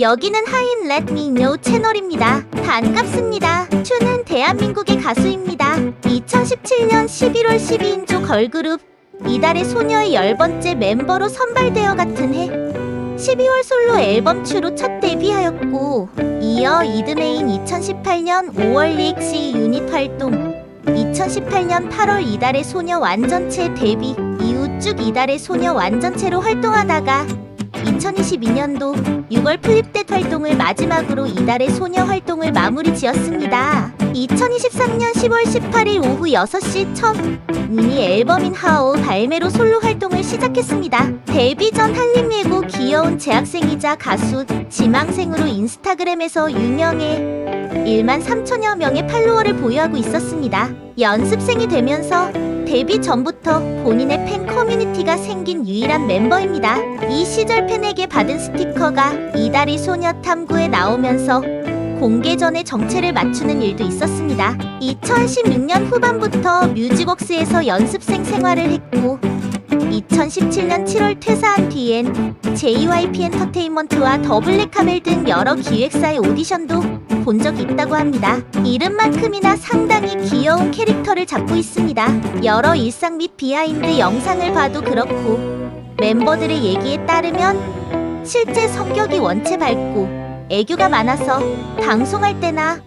여기는 하인 Let Me Know 채널입니다. 반갑습니다. 츄는 대한민국의 가수입니다. 2017년 11월 12인조 걸그룹 이달의 소녀의 10번째 멤버로 선발되어 같은 해 12월 솔로 앨범 츄로 첫 데뷔하였고, 이어 이듬해인 2018년 5월 리엑시 유닛 활동, 2018년 8월 이달의 소녀 완전체 데뷔 이후 쭉 이달의 소녀 완전체로 활동하다가 2022년도 6월 플립댓 활동을 마지막으로 이달의 소녀 활동을 마무리 지었습니다. 2023년 10월 18일 오후 6시 첫 미니 앨범인 하오 발매로 솔로 활동을 시작했습니다. 데뷔 전 한림예고 귀여운 재학생이자 가수 지망생으로 인스타그램에서 유명해 1만 3천여 명의 팔로워를 보유하고 있었습니다. 연습생이 되면서 데뷔 전부터 본인의 팬 커뮤니티가 생긴 유일한 멤버입니다. 이 시절 팬에게 받은 스티커가 이달의 소녀 탐구에 나오면서 공개 전에 정체를 맞추는 일도 있었습니다. 2016년 후반부터 뮤직웍스에서 연습생 생활을 했고 2017년 7월 퇴사한 뒤엔 JYP 엔터테인먼트와 더블랙카멜 등 여러 기획사의 오디션도 본 적이 있다고 합니다. 이름만큼이나 상당히 귀여운 캐릭터를 잡고 있습니다. 여러 일상 및 비하인드 영상을 봐도 그렇고 멤버들의 얘기에 따르면 실제 성격이 원체 밝고 애교가 많아서 방송할 때나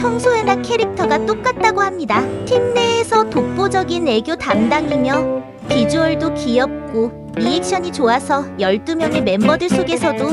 평소에나 캐릭터가 똑같다고 합니다. 팀 내에서 독보적인 애교 담당이며 비주얼도 귀엽고 리액션이 좋아서 12명의 멤버들 속에서도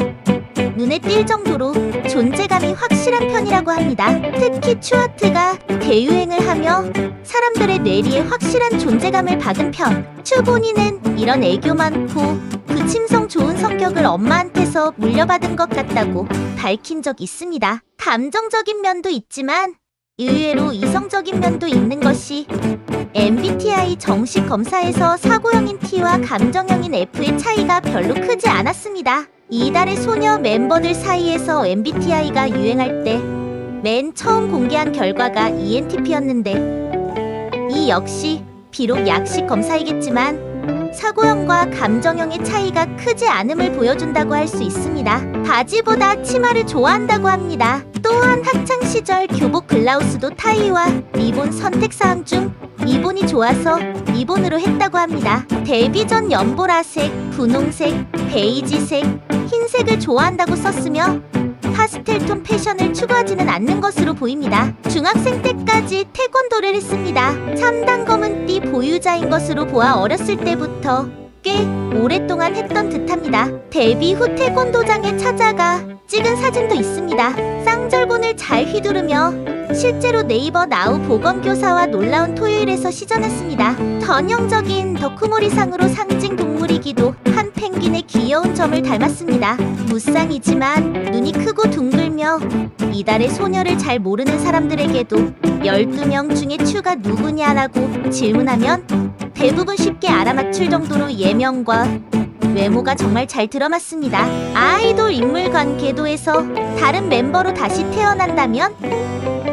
눈에 띌 정도로 존재감이 확실한 편이라고 합니다. 특히 츄아트가 대유행을 하며 사람들의 뇌리에 확실한 존재감을 박은 편. 츄 본인은 이런 애교 많고 부침성 좋은 성격을 엄마한테서 물려받은 것 같다고 밝힌 적 있습니다. 감정적인 면도 있지만 의외로 이성적인 면도 있는 것이 MBTI 정식 검사에서 사고형인 T와 감정형인 F의 차이가 별로 크지 않았습니다. 이달의 소녀 멤버들 사이에서 MBTI가 유행할 때 맨 처음 공개한 결과가 ENTP였는데 이 역시 비록 약식 검사이겠지만 사고형과 감정형의 차이가 크지 않음을 보여준다고 할 수 있습니다. 바지보다 치마를 좋아한다고 합니다. 또한 학창시절 교복 블라우스도 타이와 리본 선택사항 중 리본이 좋아서 리본으로 했다고 합니다. 데뷔 전 연보라색, 분홍색, 베이지색, 흰색을 좋아한다고 썼으며 파스텔톤 패션을 추구하지는 않는 것으로 보입니다. 중학생 때까지 태권도를 했습니다. 3단 검은띠 보유자인 것으로 보아 어렸을 때부터 꽤 오랫동안 했던 듯합니다. 데뷔 후 태권도장에 찾아가 찍은 사진도 있습니다. 쌍절곤을 잘 휘두르며 실제로 네이버 나우 보건교사와 놀라운 토요일에서 시전했습니다. 전형적인 덕후몰이상으로 상징 동물이기도 한 펭귄의 귀여운 점을 닮았습니다. 무쌍이지만 눈이 크고 둥글며 이달의 소녀를 잘 모르는 사람들에게도 12명 중에 츄가 누구냐라고 질문하면 대부분 쉽게 알아맞힐 정도로 예명과 외모가 정말 잘 들어맞습니다. 아이돌 인물 관계도에서 다른 멤버로 다시 태어난다면?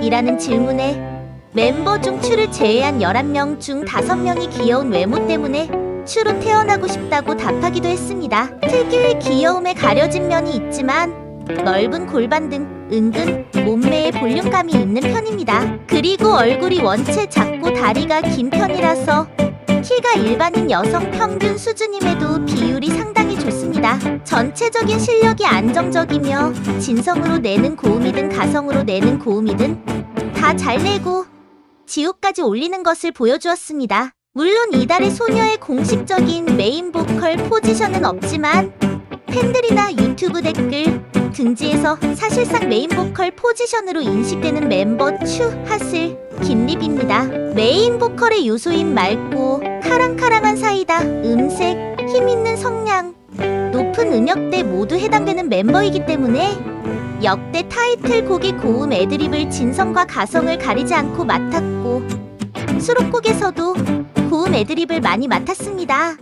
이라는 질문에 멤버 중 츄를 제외한 11명 중 5명이 귀여운 외모 때문에 츄로 태어나고 싶다고 답하기도 했습니다. 특유의 귀여움에 가려진 면이 있지만 넓은 골반 등 은근 몸매에 볼륨감이 있는 편입니다. 그리고 얼굴이 원체 작고 다리가 긴 편이라서 키가 일반인 여성 평균 수준임에도 비율이 상당히 좋습니다. 전체적인 실력이 안정적이며 진성으로 내는 고음이든 가성으로 내는 고음이든 다 잘 내고 지호까지 올리는 것을 보여주었습니다. 물론 이달의 소녀의 공식적인 메인 보컬 포지션은 없지만 팬들이나 유튜브 댓글 등지에서 사실상 메인 보컬 포지션으로 인식되는 멤버 츄 핫을 김립입니다. 메인 보컬의 요소인 맑고 카랑카랑한 사이다, 음색, 힘있는 성량, 높은 음역대 모두 해당되는 멤버이기 때문에 역대 타이틀곡의 고음 애드립을 진성과 가성을 가리지 않고 맡았고 수록곡에서도 고음 애드립을 많이 맡았습니다.